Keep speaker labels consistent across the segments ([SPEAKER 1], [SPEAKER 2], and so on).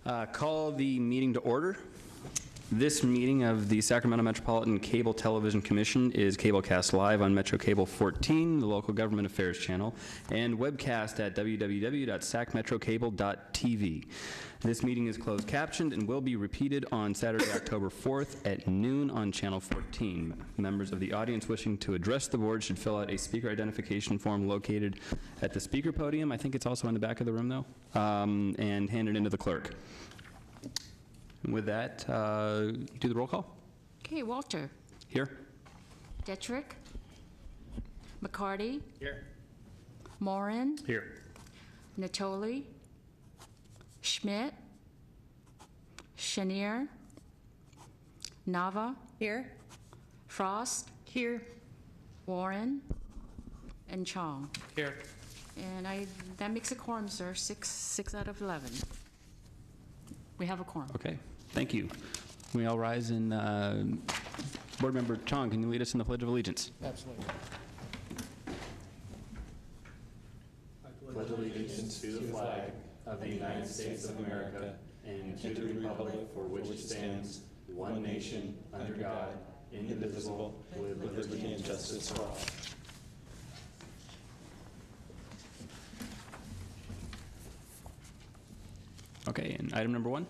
[SPEAKER 1] Call the meeting to order. This meeting of the Sacramento Metropolitan Cable Television Commission is cablecast live on Metro Cable 14, the local government affairs channel, and webcast at www.sacmetrocable.tv. This meeting is closed captioned and will be repeated on Saturday, October 4th at noon on Channel 14. Members of the audience wishing to address the board should fill out a speaker identification form located at the speaker podium. I think it's also in the back of the room, though, and hand it into the clerk. And with that, do the roll call.
[SPEAKER 2] Okay, Walter.
[SPEAKER 1] Here.
[SPEAKER 2] Detrick. McCarty.
[SPEAKER 1] Here.
[SPEAKER 2] Morin.
[SPEAKER 1] Here.
[SPEAKER 2] Natoli. Schmidt. Chenier. Nava.
[SPEAKER 3] Here.
[SPEAKER 2] Frost.
[SPEAKER 3] Here.
[SPEAKER 2] Warren. And Chong.
[SPEAKER 1] Here.
[SPEAKER 2] And that makes a quorum, sir. Six out of 11. We have a quorum.
[SPEAKER 1] Okay, thank you. We all rise and Board Member Chong, can you lead us in the Pledge of Allegiance?
[SPEAKER 4] Absolutely.
[SPEAKER 5] I pledge allegiance to the flag of the United States of America and to the republic for which it stands, one nation, under God, indivisible, with liberty and justice for all.
[SPEAKER 1] Okay, and item number 1?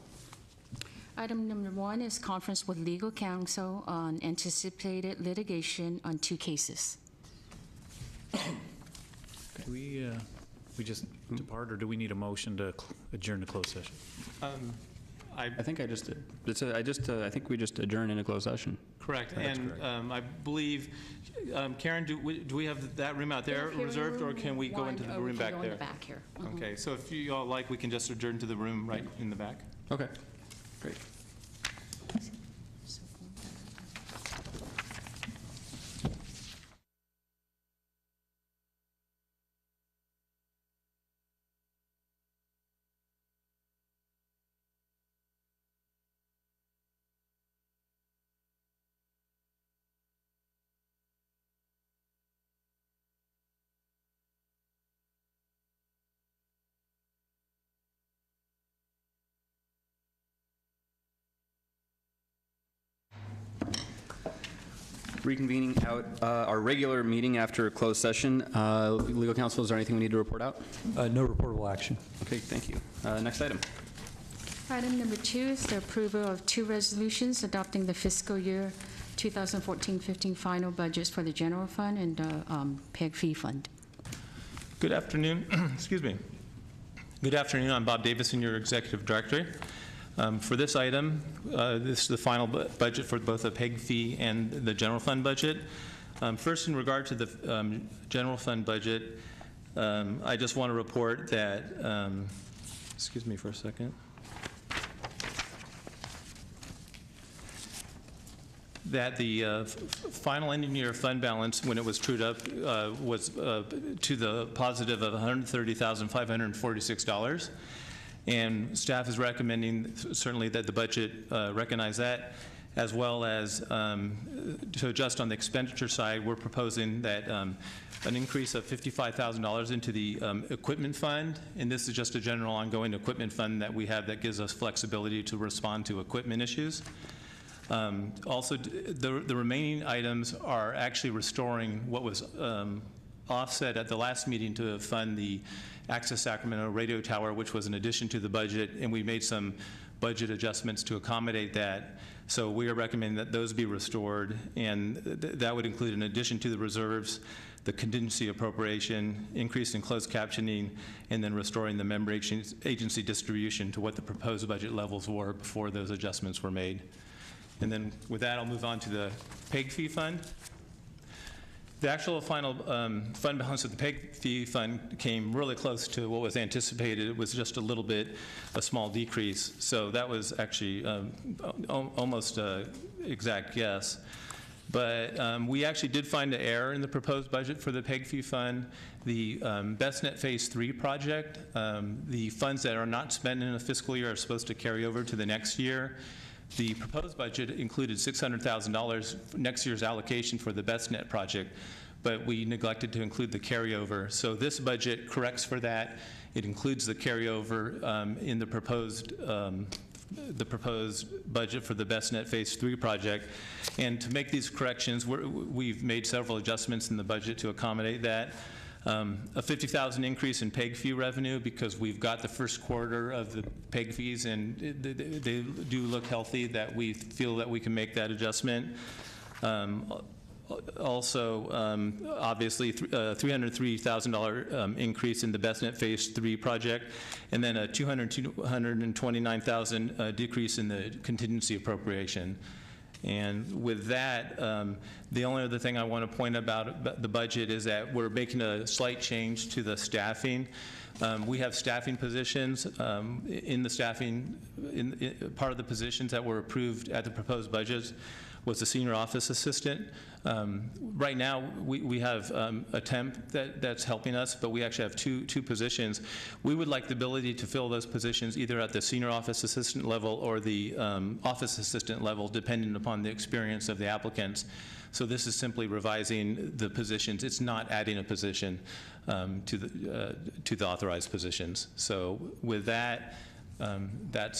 [SPEAKER 2] Item number 1 is conference with legal counsel on anticipated litigation on 2 cases.
[SPEAKER 4] Do we just depart, or do we need a motion to adjourn to closed session?
[SPEAKER 1] I think I just did. I think we just adjourned in a closed session.
[SPEAKER 6] Correct.
[SPEAKER 4] That's
[SPEAKER 6] and
[SPEAKER 4] correct.
[SPEAKER 6] I believe, Karen, do we have that room out there reserved, or can we go into the room back
[SPEAKER 2] We can go
[SPEAKER 6] there?
[SPEAKER 2] in the back here. Mhm.
[SPEAKER 6] Okay, so if you all like, we can just adjourn to the room right in the back.
[SPEAKER 1] Okay, great. Reconvening out our regular meeting after a closed session. Legal counsel, is there anything we need to report out?
[SPEAKER 7] No reportable action.
[SPEAKER 1] Okay, thank you. Next item.
[SPEAKER 2] Item number 2 is the approval of 2 resolutions adopting the fiscal year 2014-15 final budgets for the general fund and the PEG fee fund.
[SPEAKER 6] Good afternoon. Excuse me. Good afternoon. I'm Bob Davison, your executive director. For this item, this is the final budget for both the PEG fee and the general fund budget. First, in regard to the general fund budget, I just want to report that, excuse me for a second, that the final ending year fund balance, when it was trued up, was to the positive of $130,546. And staff is recommending certainly that the budget recognize that, as well as to adjust on the expenditure side. We're proposing that an increase of $55,000 into the equipment fund, and this is just a general ongoing equipment fund that we have that gives us flexibility to respond to equipment issues. Also, the remaining items are actually restoring what was offset at the last meeting to fund the Access Sacramento radio tower, which was an addition to the budget, and we made some budget adjustments to accommodate that. So we are recommending that those be restored, and that would include, in addition to the reserves, the contingency appropriation, increase in closed captioning, and then restoring the member agency distribution to what the proposed budget levels were before those adjustments were made. And then with that, I'll move on to the PEG fee fund. The actual final fund balance of the PEG fee fund came really close to what was anticipated. It was just a small decrease. So that was actually almost an exact guess. But we actually did find an error in the proposed budget for the PEG fee fund. The BestNet Phase 3 project, the funds that are not spent in a fiscal year are supposed to carry over to the next year. The proposed budget included $600,000 next year's allocation for the BestNet project, but we neglected to include the carryover. So this budget corrects for that. It includes the carryover in the proposed budget for the BestNet Phase 3 project. And to make these corrections, we've made several adjustments in the budget to accommodate that. A $50,000 increase in PEG fee revenue because we've got the first quarter of the PEG fees and they do look healthy, that we feel that we can make that adjustment. Also, obviously, $303,000 increase in the BestNet Phase 3 project, and then a $229,000 decrease in the contingency appropriation. And with that, the only other thing I want to point about the budget is that we're making a slight change to the staffing. We have staffing positions. In the staffing, part of the positions that were approved at the proposed budgets was the senior office assistant. Right now, we have a temp that's helping us, but we actually have two positions. We would like the ability to fill those positions either at the senior office assistant level or the office assistant level, depending upon the experience of the applicants. So this is simply revising the positions. It's not adding a position to the authorized positions. So with that, that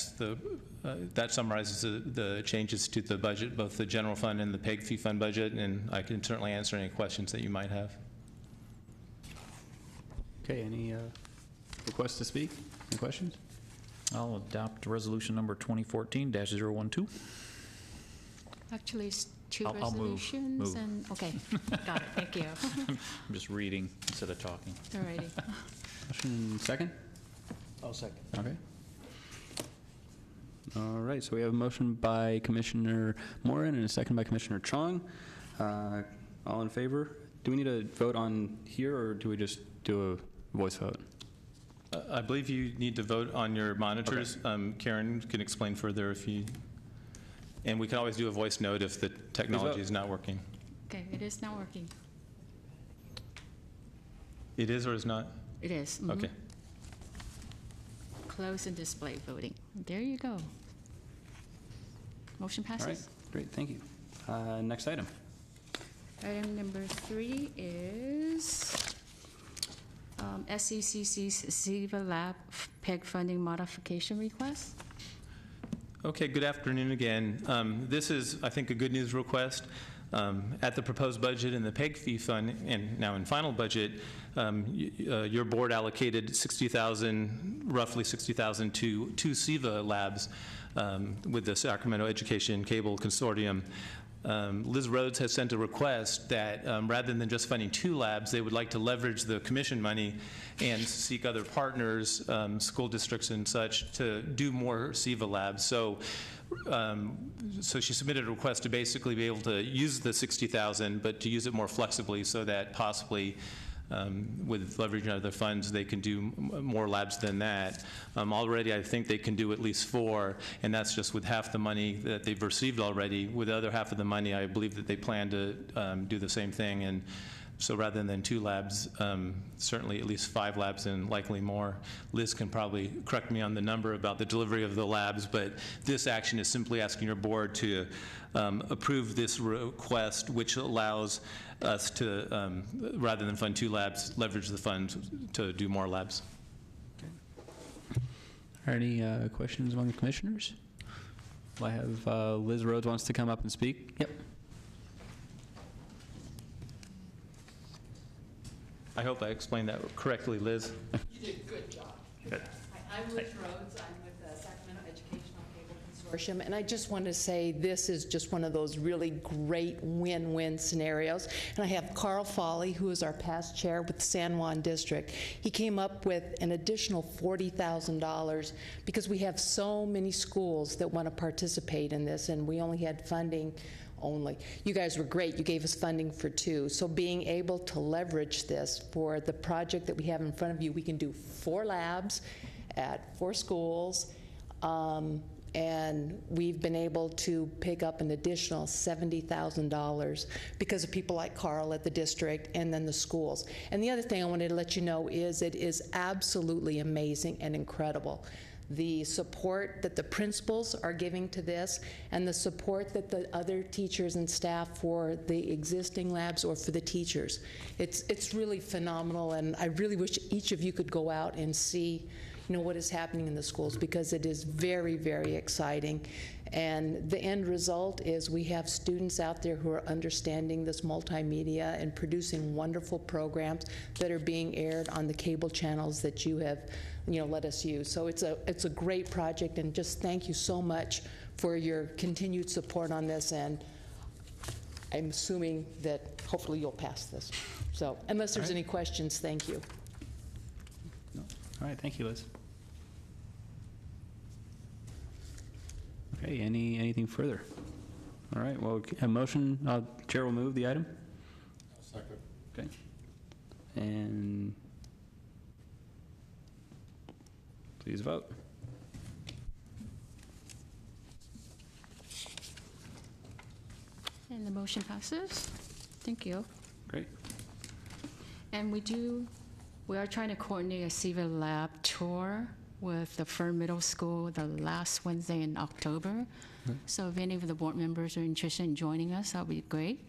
[SPEAKER 6] summarizes the changes to the budget, both the general fund and the PEG fee fund budget, and I can certainly answer any questions that you might have.
[SPEAKER 1] Okay, any requests to speak? Any questions?
[SPEAKER 4] I'll adopt resolution number 2014-012.
[SPEAKER 2] Actually, it's two
[SPEAKER 4] I'll move.
[SPEAKER 2] resolutions and, okay, got it, thank you.
[SPEAKER 4] I'm just reading instead of talking.
[SPEAKER 2] All righty.
[SPEAKER 1] Motion second?
[SPEAKER 5] I'll second.
[SPEAKER 1] Okay. All right, so we have a motion by Commissioner Moran and a second by Commissioner Chong. All in favor? Do we need to vote on here, or do we just do a voice vote?
[SPEAKER 6] I believe you need to vote on your monitors. Okay. Karen can explain further if you, and we can always do a voice note if the technology is not working.
[SPEAKER 2] Okay, it is not working.
[SPEAKER 6] It is or is not?
[SPEAKER 2] It is. Mhm.
[SPEAKER 6] Okay.
[SPEAKER 2] Close and display voting. There you go. Motion
[SPEAKER 1] All right,
[SPEAKER 2] passes.
[SPEAKER 1] great, thank you. Next item.
[SPEAKER 2] Item number 3 is SECC's SIVA Lab PEG funding modification request.
[SPEAKER 6] Okay, good afternoon again. This is, I think, a good news request. At the proposed budget in the PEG fee fund, and now in final budget, your board allocated roughly $60,000 to two SIVA labs with the Sacramento Education Cable Consortium. Liz Rhodes has sent a request that rather than just funding 2 labs, they would like to leverage the commission money and seek other partners, school districts and such, to do more SIVA labs. So she submitted a request to basically be able to use the $60,000, but to use it more flexibly so that possibly with leveraging other funds, they can do more labs than that. Already, I think they can do at least 4, and that's just with half the money that they've received already. With the other half of the money, I believe that they plan to do the same thing. And so rather than 2 labs, certainly at least 5 labs and likely more. Liz can probably correct me on the number about the delivery of the labs, but this action is simply asking your board to approve this request, which allows us to, rather than fund 2 labs, leverage the funds to do more labs.
[SPEAKER 1] Are any questions among the commissioners? Well, I have Liz Rhodes wants to come up and speak. Yep.
[SPEAKER 6] I hope I explained that correctly, Liz.
[SPEAKER 3] You did a good job.
[SPEAKER 6] Good.
[SPEAKER 3] Hi, I'm Liz Rhodes. I'm with the Sacramento Educational Cable Consortium, and I just want to say this is just one of those really great win-win scenarios. And I have Carl Foley, who is our past chair with the San Juan District. He came up with an additional $40,000 because we have so many schools that want to participate in this, and we only had funding only. You guys were great. You gave us funding for 2. So being able to leverage this for the project that we have in front of you, we can do 4 labs at 4 schools, and we've been able to pick up an additional $70,000 because of people like Carl at the district and then the schools. And the other thing I wanted to let you know is it is absolutely amazing and incredible the support that the principals are giving to this, and the support that the other teachers and staff for the existing labs or for the teachers. It's really phenomenal, and I really wish each of you could go out and see what is happening in the schools, because it is very, very exciting. And the end result is we have students out there who are understanding this multimedia and producing wonderful programs that are being aired on the cable channels that you have let us use. So it's a great project, and just thank you so much for your continued support on this, and I'm assuming that hopefully you'll pass this. So unless there's any questions, thank you.
[SPEAKER 1] No. All right, thank you, Liz. Okay, anything further? All right, well, a motion, Chair will move the item.
[SPEAKER 5] Second.
[SPEAKER 1] Okay. And please vote.
[SPEAKER 2] And the motion passes. Thank you.
[SPEAKER 1] Great.
[SPEAKER 2] And we are trying to coordinate a CEVA lab tour with the Fern Middle School the last Wednesday in October. So if any of the board members are interested in joining us, that would be great.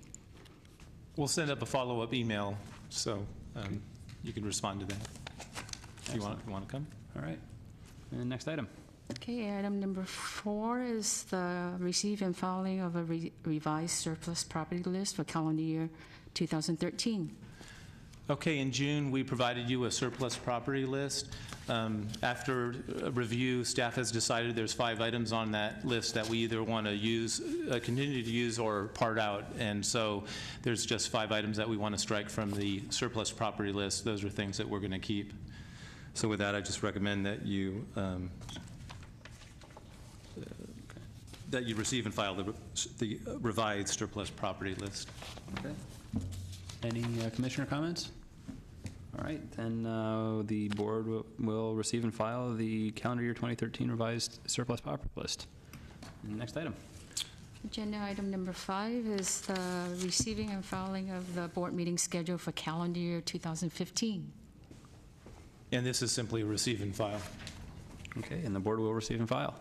[SPEAKER 6] We'll send up a follow-up email, so you can respond to that. If you want to come.
[SPEAKER 1] All right. And next item.
[SPEAKER 2] Okay, item number 4 is the receive and filing of a revised surplus property list for calendar year 2013.
[SPEAKER 6] Okay, in June, we provided you a surplus property list. After a review, staff has decided there's 5 items on that list that we either want to use, continue to use, or part out. And so there's just 5 items that we want to strike from the surplus property list. Those are things that we're going to keep. So with that, I just recommend that you receive and file the revised surplus property list.
[SPEAKER 1] Okay. Any commissioner comments? All right, then the board will receive and file the calendar year 2013 revised surplus property list. And next item.
[SPEAKER 2] Agenda item number 5 is the receiving and filing of the board meeting schedule for calendar year 2015.
[SPEAKER 6] And this is simply a receive and file.
[SPEAKER 1] Okay, and the board will receive and file.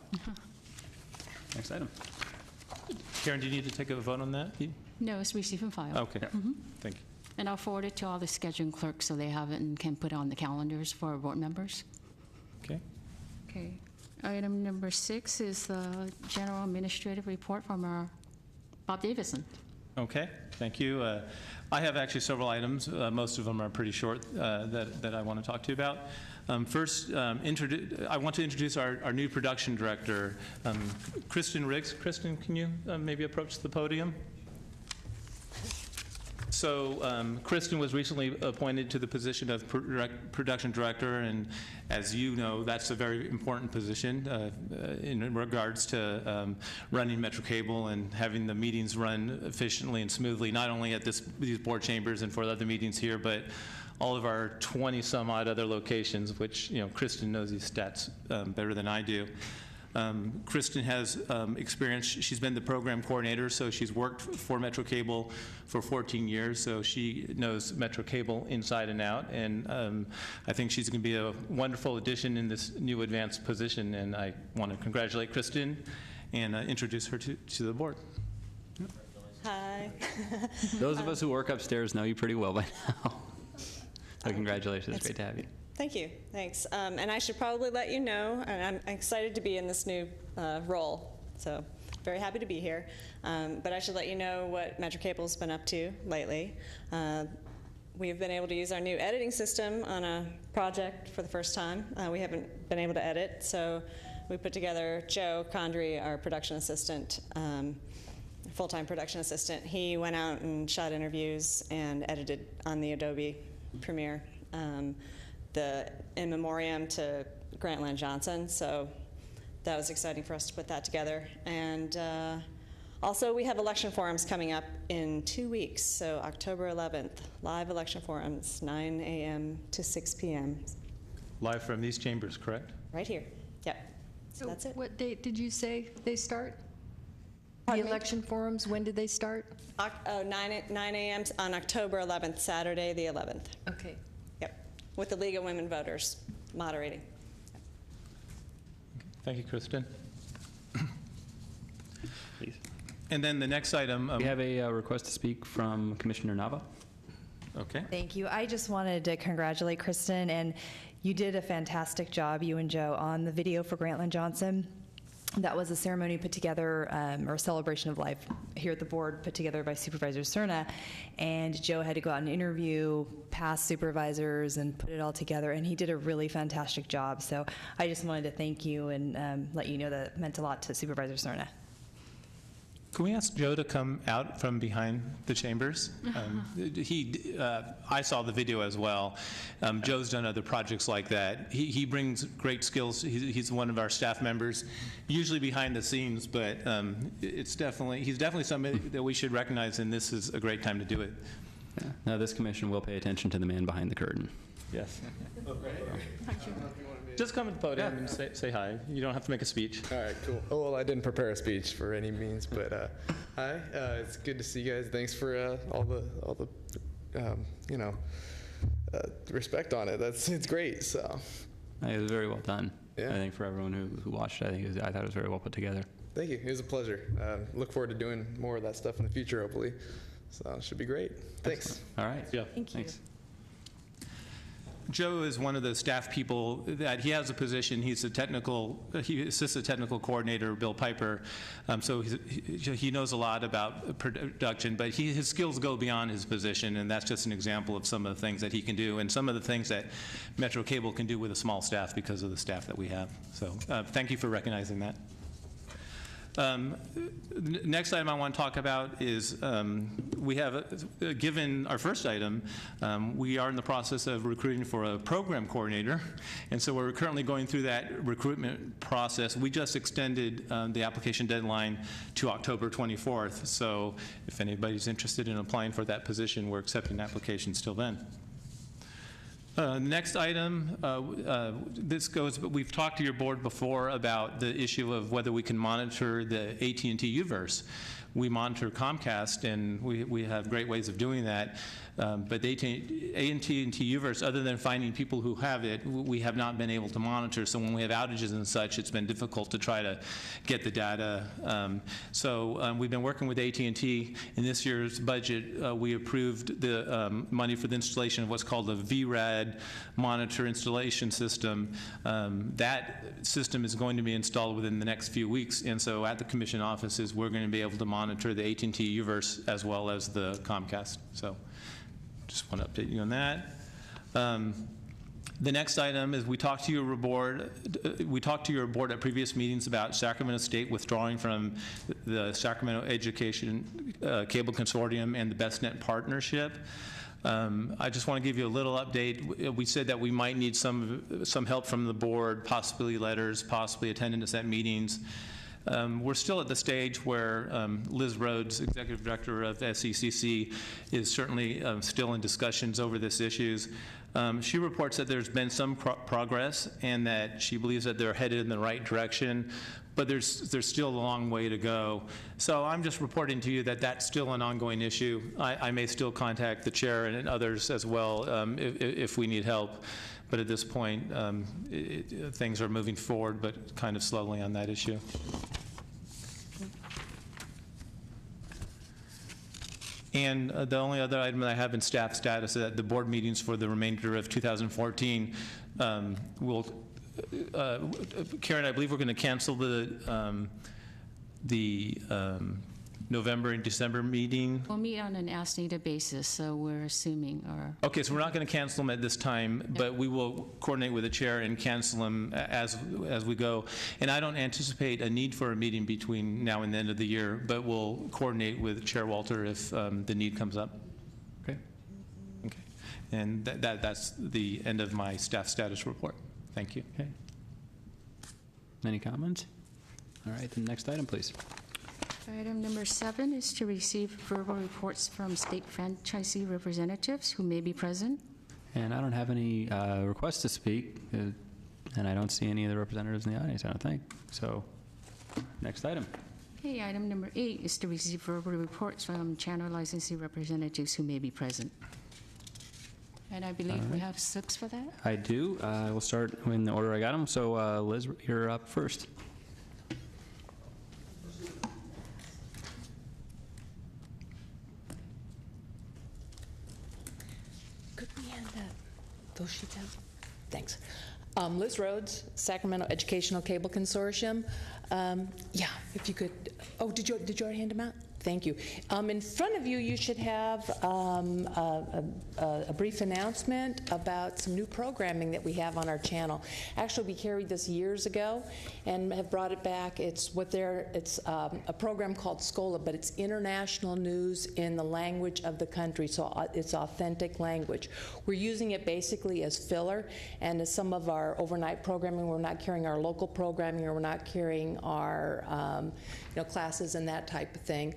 [SPEAKER 1] Next item.
[SPEAKER 6] Karen, do you need to take a vote on that?
[SPEAKER 2] No, it's receive and file.
[SPEAKER 6] Okay, thank you.
[SPEAKER 2] And I'll forward it to all the scheduling clerks so they have it and can put it on the calendars for our board members.
[SPEAKER 6] Okay.
[SPEAKER 2] Okay. Item number 6 is the general administrative report from our Bob Davison.
[SPEAKER 6] Okay, thank you. I have actually several items. Most of them are pretty short that I want to talk to you about. First, I want to introduce our new production director, Kristen Riggs. Kristen, can you maybe approach the podium? So Kristen was recently appointed to the position of production director, and as you know, that's a very important position in regards to running Metro Cable and having the meetings run efficiently and smoothly, not only at these board chambers and for the other meetings here, but all of our 20-some-odd other locations, which, Kristen knows these stats better than I do. Kristen has experience. She's been the program coordinator, so she's worked for Metro Cable for 14 years, so she knows Metro Cable inside and out, and I think she's going to be a wonderful addition in this new advanced position, and I want to congratulate Kristen and introduce her to the board.
[SPEAKER 7] Hi.
[SPEAKER 1] Those of us who work upstairs know you pretty well by now. So congratulations. It's great to have you.
[SPEAKER 7] Thank you. Thanks. And I should probably let you know, and I'm excited to be in this new role, so very happy to be here. But I should let you know what Metro Cable's been up to lately. We've been able to use our new editing system on a project for the first time. We haven't been able to edit, so we put together Joe Condry, our production assistant, full-time production assistant. He went out and shot interviews and edited on the Adobe Premiere. The in memoriam to Grantland Johnson, so that was exciting for us to put that together. And also we have election forums coming up in 2 weeks, so October 11th, live election forums, 9 a.m. to 6 p.m.
[SPEAKER 6] Live from these chambers, correct?
[SPEAKER 7] Right here. Yep. So that's it.
[SPEAKER 8] What date did you say they start?
[SPEAKER 7] Pardon
[SPEAKER 8] The
[SPEAKER 7] me?
[SPEAKER 8] election forums, when did they start?
[SPEAKER 7] 9 a.m. on October 11th, Saturday the 11th.
[SPEAKER 8] Okay.
[SPEAKER 7] Yep. With the League of Women Voters moderating.
[SPEAKER 6] Thank you, Kristen.
[SPEAKER 1] Please.
[SPEAKER 6] And then the next item.
[SPEAKER 1] We have a request to speak from Commissioner Nava.
[SPEAKER 6] Okay.
[SPEAKER 9] Thank you. I just wanted to congratulate Kristen, and you did a fantastic job, you and Joe, on the video for Grantland Johnson. That was a ceremony put together, or a celebration of life here at the board, put together by Supervisor Cerna. And Joe had to go out and interview past supervisors and put it all together, and he did a really fantastic job. So I just wanted to thank you and let you know that it meant a lot to Supervisor Cerna.
[SPEAKER 6] Can we ask Joe to come out from behind the chambers? I saw the video as well. Joe's done other projects like that. He brings great skills. He's one of our staff members, usually behind the scenes, but he's definitely somebody that we should recognize, and this is a great time to do it.
[SPEAKER 1] Yeah. Now, this commission will pay attention to the man behind the curtain.
[SPEAKER 6] Yes. Just come to the podium and say hi. You don't have to make a speech.
[SPEAKER 10] All right, cool. Oh, well, I didn't prepare a speech for any means, but hi. It's good to see you guys. Thanks for all the respect on it. It's great. So
[SPEAKER 1] It was very well done.
[SPEAKER 10] Yeah.
[SPEAKER 1] I think for everyone who watched it, I thought it was very well put together.
[SPEAKER 10] thank you. It was a pleasure. Look forward to doing more of that stuff in the future, hopefully. So it should be great. Thanks.
[SPEAKER 1] Excellent. All right.
[SPEAKER 6] Yeah.
[SPEAKER 9] Thank you.
[SPEAKER 1] Thanks.
[SPEAKER 6] Joe is one of the staff people that he has a position. He assists the technical coordinator, Bill Piper. So he knows a lot about production, but his skills go beyond his position, and that's just an example of some of the things that he can do and some of the things that Metro Cable can do with a small staff because of the staff that we have. So thank you for recognizing that. Next item I want to talk about is we have, given our first item, we are in the process of recruiting for a program coordinator, and so we're currently going through that recruitment process. We just extended the application deadline to October 24th, so if anybody's interested in applying for that position, we're accepting applications till then. Next item, we've talked to your board before about the issue of whether we can monitor the AT&T UVerse. We monitor Comcast, and we have great ways of doing that. But the AT&T UVerse, other than finding people who have it, we have not been able to monitor. So when we have outages and such, it's been difficult to try to get the data. So we've been working with AT&T. In this year's budget, we approved the money for the installation of what's called a VRAD monitor installation system. That system is going to be installed within the next few weeks. And so at the commission offices, we're going to be able to monitor the AT&T UVerse as well as the Comcast. So just want to update you on that. The next item is we talked to your board at previous meetings about Sacramento State withdrawing from the Sacramento Education Cable Consortium and the BestNet partnership. I just want to give you a little update. We said that we might need some help from the board, possibly letters, possibly attendance at meetings. We're still at the stage where Liz Rhodes, Executive Director of SECC, is certainly still in discussions over this issues. She reports that there's been some progress and that she believes that they're headed in the right direction, but there's still a long way to go. So I'm just reporting to you that that's still an ongoing issue. I may still contact the chair and others as well if we need help. But at this point, things are moving forward, but kind of slowly on that issue. And the only other item that I have in staff status is that the board meetings for the remainder of 2014 Karen, I believe we're going to cancel the November and December meeting.
[SPEAKER 2] We'll meet on an as-needed basis, so we're assuming our...
[SPEAKER 6] Okay, so we're not going to cancel them at this time, but we will coordinate with the chair and cancel them as we go. And I don't anticipate a need for a meeting between now and the end of the year, but we'll coordinate with Chair Walter if the need comes up. Okay. Okay. And that's the end of my staff status report. Thank you.
[SPEAKER 1] Okay. Any comments? All right, the next item, please.
[SPEAKER 2] Item number 7 is to receive verbal reports from state franchisee representatives who may be present.
[SPEAKER 1] And I don't have any requests to speak, and I don't see any of the representatives in the audience, I don't think. So, next item.
[SPEAKER 2] Okay, item number 8 is to receive verbal reports from channel licensee representatives who may be present. And I believe we have 6 for that.
[SPEAKER 1] I do. We'll start in the order I got them. So Liz, you're up first.
[SPEAKER 3] Could we hand those sheets out? Thanks. Liz Rhodes, Sacramento Educational Cable Consortium. Yeah, if you could. Oh, did you already hand them out? Thank you. In front of you, you should have a brief announcement about some new programming that we have on our channel. Actually, we carried this years ago and have brought it back. It's a program called SCOLA, but it's international news in the language of the country, so it's authentic language. We're using it basically as filler, and as some of our overnight programming, we're not carrying our local programming, or we're not carrying our classes and that type of thing.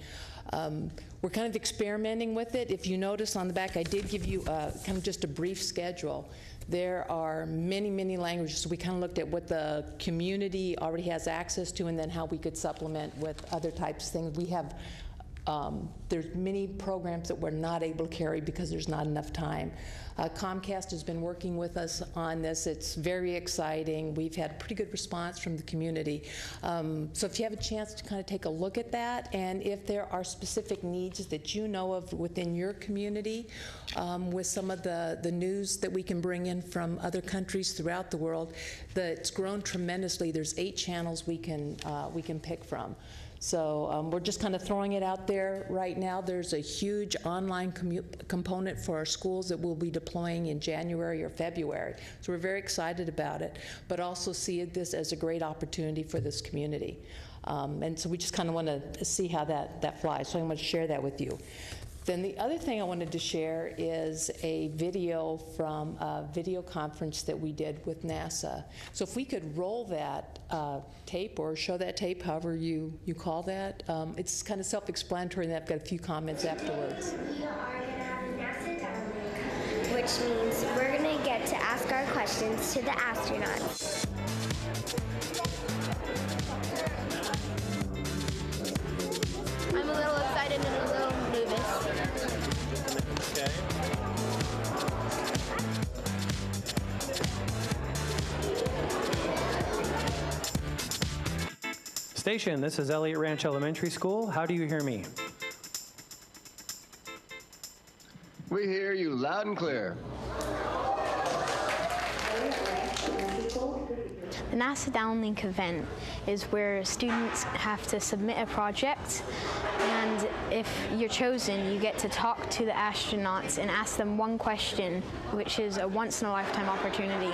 [SPEAKER 3] We're kind of experimenting with it. If you notice on the back, I did give you kind of just a brief schedule. There are many, many languages. So we kind of looked at what the community already has access to and then how we could supplement with other types of things. We have, there's many programs that we're not able to carry because there's not enough time. Comcast has been working with us on this. It's very exciting. We've had pretty good response from the community. So if you have a chance to kind of take a look at that, and if there are specific needs that you know of within your community, with some of the news that we can bring in from other countries throughout the world, it's grown tremendously. There's 8 channels we can pick from. So we're just kind of throwing it out there right now. There's a huge online component for our schools that we'll be deploying in January or February. So we're very excited about it, but also see this as a great opportunity for this community. And so we just kind of want to see how that flies. So I'm going to share that with you. Then the other thing I wanted to share is a video from a video conference that we did with NASA. So if we could roll that tape or show that tape, however you call that, it's kind of self-explanatory, and I've got a few comments afterwards.
[SPEAKER 11] We are going to have a NASA downlink, which means we're going to get to ask our questions to the astronauts. I'm a little excited and a little nervous.
[SPEAKER 6] Okay.
[SPEAKER 12] Station, this is Elliott Ranch Elementary School. How do you hear me?
[SPEAKER 13] We hear you loud and clear.
[SPEAKER 11] The NASA Downlink event is where students have to submit a project, and if you're chosen, you get to talk to the astronauts and ask them one question, which is a once-in-a-lifetime opportunity.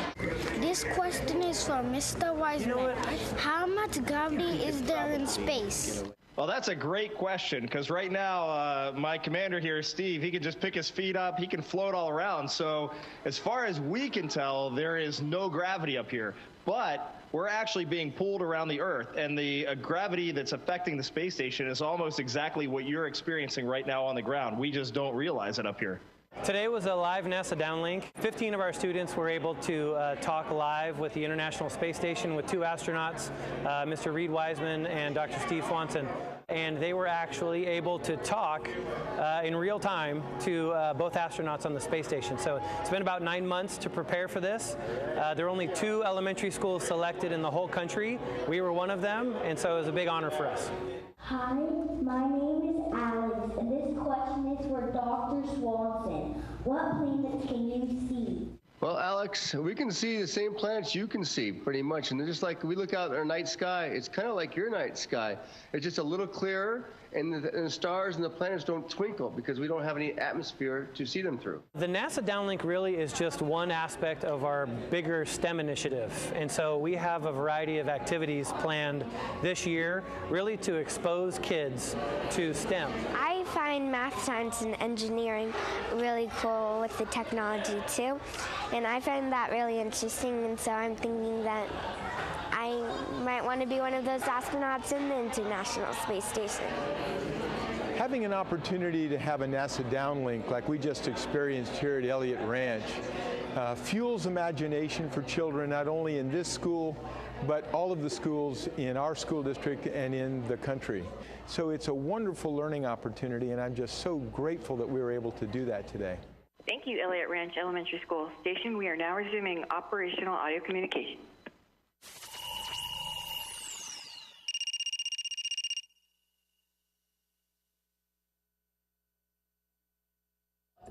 [SPEAKER 14] This question is for Mr. Wiseman. How much gravity is there in space?
[SPEAKER 15] Well, that's a great question, because right now, my commander here, Steve, he can just pick his feet up, he can float all around. So as far as we can tell, there is no gravity up here. But we're actually being pulled around the Earth, and the gravity that's affecting the space station is almost exactly what you're experiencing right now on the ground. We just don't realize it up here.
[SPEAKER 12] Today was a live NASA downlink. 15 of our students were able to talk live with the International Space Station with 2 astronauts, Mr. Reed Wiseman and Dr. Steve Swanson. And they were actually able to talk in real time to both astronauts on the space station. So it's been about 9 months to prepare for this. There are only 2 elementary schools selected in the whole country. We were one of them, and so it was a big honor for us.
[SPEAKER 11] Hi, my name is Alex, and this question is for Dr. Swanson. What planets can you see?
[SPEAKER 13] Well, Alex, we can see the same planets you can see, pretty much. And they're just like, we look out at our night sky, it's kind of like your night sky. It's just a little clearer, and the stars and the planets don't twinkle because we don't have any atmosphere to see them through.
[SPEAKER 12] The NASA Downlink really is just one aspect of our bigger STEM initiative. And so we have a variety of activities planned this year, really to expose kids to STEM.
[SPEAKER 11] I find math, science, and engineering really cool with the technology too. And I find that really interesting, and so I'm thinking that I might want to be one of those astronauts in the International Space Station.
[SPEAKER 16] Having an opportunity to have a NASA downlink like we just experienced here at Elliott Ranch fuels imagination for children, not only in this school, but all of the schools in our school district and in the country. So it's a wonderful learning opportunity, and I'm just so grateful that we were able to do that today.
[SPEAKER 17] Thank you, Elliott Ranch Elementary School. Station, we are now resuming operational audio communication.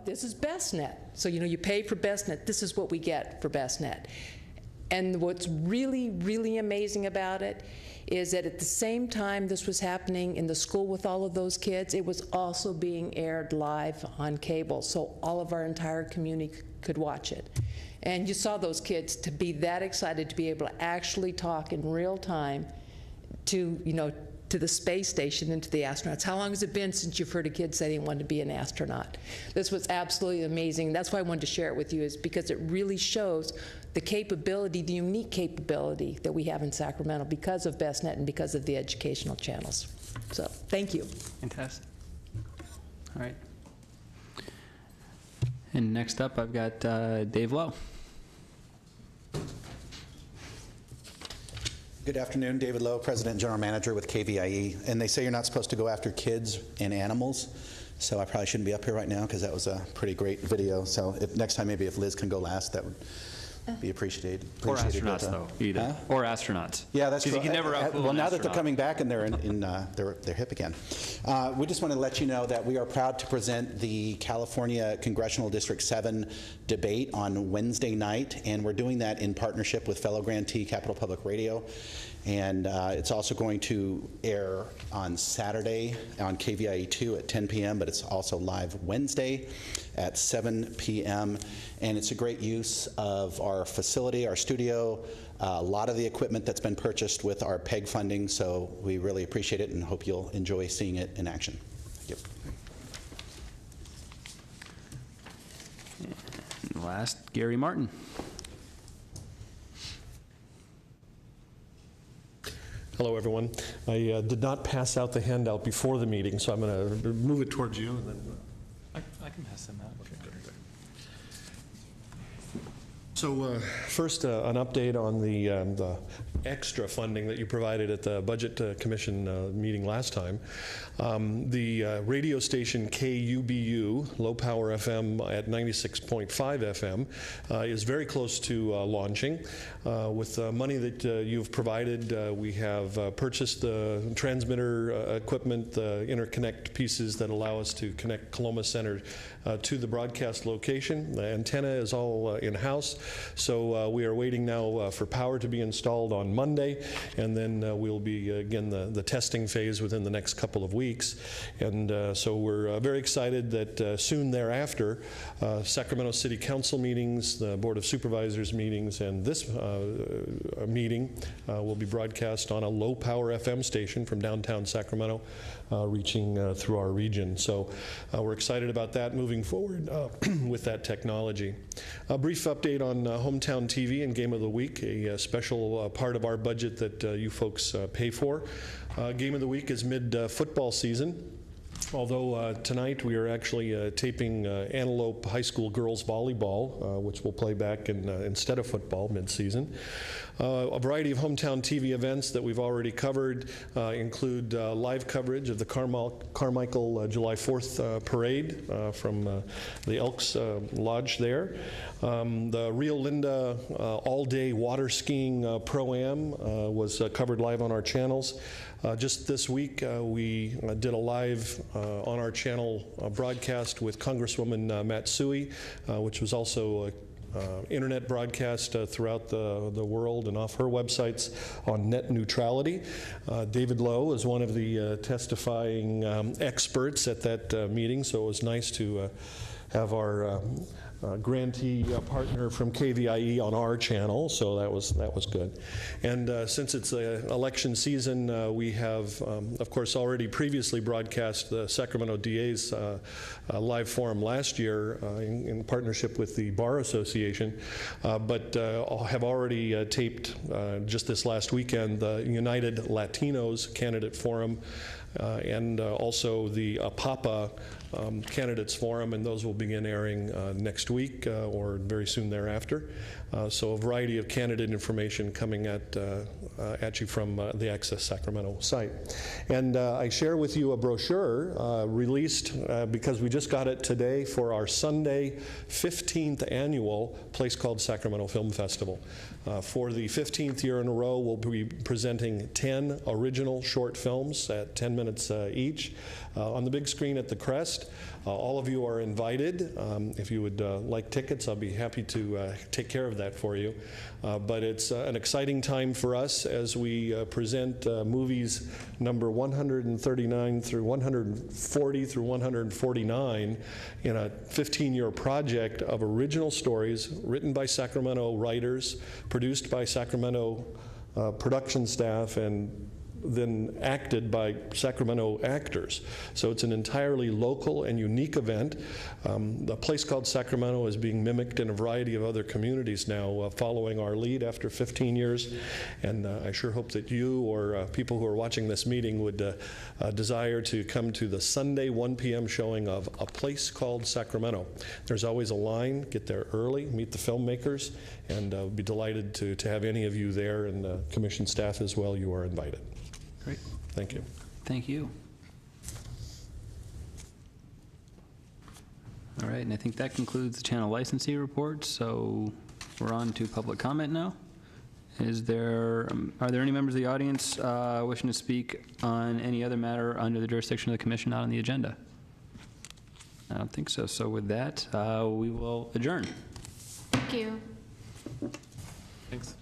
[SPEAKER 3] This is BestNet. So, you pay for BestNet. This is what we get for BestNet. And what's really, really amazing about it is that at the same time this was happening in the school with all of those kids, it was also being aired live on cable, so all of our entire community could watch it. And you saw those kids to be that excited to be able to actually talk in real time to, to the space station and to the astronauts. How long has it been since you've heard a kid say they wanted to be an astronaut? This was absolutely amazing. That's why I wanted to share it with you, is because it really shows the capability, the unique capability that we have in Sacramento because of BestNet and because of the educational channels. So, thank you.
[SPEAKER 1] Fantastic. All right. And next up, I've got Dave Lowe.
[SPEAKER 18] Good afternoon, David Lowe, President and General Manager with KVIE. And they say you're not supposed to go after kids and animals, so I probably shouldn't be up here right now because that was a pretty great video. So next time, maybe if Liz can go last, that would be appreciated.
[SPEAKER 1] Or astronauts, though, either. Huh? Or astronauts.
[SPEAKER 18] Yeah, that's
[SPEAKER 1] true. You can never
[SPEAKER 18] well, now that they're coming back and they're they're hip again. We just want to let you know that we are proud to present the California Congressional District 7 debate on Wednesday night, and we're doing that in partnership with fellow grantee Capital Public Radio. And it's also going to air on Saturday on KVIE2 at 10 p.m., but it's also live Wednesday at 7 p.m. And it's a great use of our facility, our studio, a lot of the equipment that's been purchased with our PEG funding, so we really appreciate it and hope you'll enjoy seeing it in action. Thank
[SPEAKER 1] you. And last, Gary Martin.
[SPEAKER 19] Hello, everyone. I did not pass out the handout before the meeting, so I'm going to move it towards you. And then
[SPEAKER 4] I can pass them out.
[SPEAKER 19] Okay, good. So first, an update on the extra funding that you provided at the Budget Commission meeting last time. The radio station KUBU, low power FM at 96.5 FM, is very close to launching. With the money that you've provided, we have purchased the transmitter equipment, the interconnect pieces that allow us to connect Coloma Center to the broadcast location. The antenna is all in-house, so we are waiting now for power to be installed on Monday, and then we'll be, again, the testing phase within the next couple of weeks. And so we're very excited that soon thereafter, Sacramento City Council meetings, the Board of Supervisors meetings, and this meeting will be broadcast on a low-power FM station from downtown Sacramento, reaching through our region. So we're excited about that moving forward with that technology. A brief update on Hometown TV and Game of the Week, a special part of our budget that you folks pay for. Game of the Week is mid-football season. Although tonight we are actually taping Antelope High School girls volleyball, which we'll play back instead of football mid-season. A variety of hometown TV events that we've already covered include live coverage of the Carmichael July 4th parade from the Elks Lodge there. The Rio Linda all-day water skiing Pro-Am was covered live on our channels. Just this week, we did a live on our channel broadcast with Congresswoman Matsui, which was also internet broadcast throughout the world and off her websites on net neutrality. David Lowe is one of the testifying experts at that meeting, so it was nice to have our grantee partner from KVIE on our channel, so that was good. And since it's election season, we have, of course, already previously broadcast the Sacramento DA's live forum last year in partnership with the Bar Association, but have already taped just this last weekend the United Latinos Candidate Forum, and also the PAPA candidates forum, and those will begin airing next week or very soon thereafter. So a variety of candidate information coming at you from the Access Sacramento site. And I share with you a brochure released because we just got it today for our Sunday 15th annual place called Sacramento Film Festival. For the 15th year in a row, we'll be presenting 10 original short films at 10 minutes each on the big screen at the Crest. All of you are invited. If you would like tickets, I'll be happy to take care of that for you. But it's an exciting time for us as we present movies number 139 through 140 through 149 in a 15-year project of original stories written by Sacramento writers, produced by Sacramento production staff, and then acted by Sacramento actors. So it's an entirely local and unique event. The place called Sacramento is being mimicked in a variety of other communities now, following our lead after 15 years. And I sure hope that you or people who are watching this meeting would desire to come to the Sunday 1 p.m. showing of A Place Called Sacramento. There's always a line. Get there early, meet the filmmakers, and be delighted to have any of you there, and commission staff as well. You are invited.
[SPEAKER 1] Great.
[SPEAKER 19] Thank you.
[SPEAKER 1] Thank you. All right, and I think that concludes the channel licensee report, so we're on to public comment now. Are there any members of the audience wishing to speak on any other matter under the jurisdiction of the commission not on the agenda? I don't think so. So with that, we will adjourn.
[SPEAKER 2] Thank you.
[SPEAKER 6] Thanks.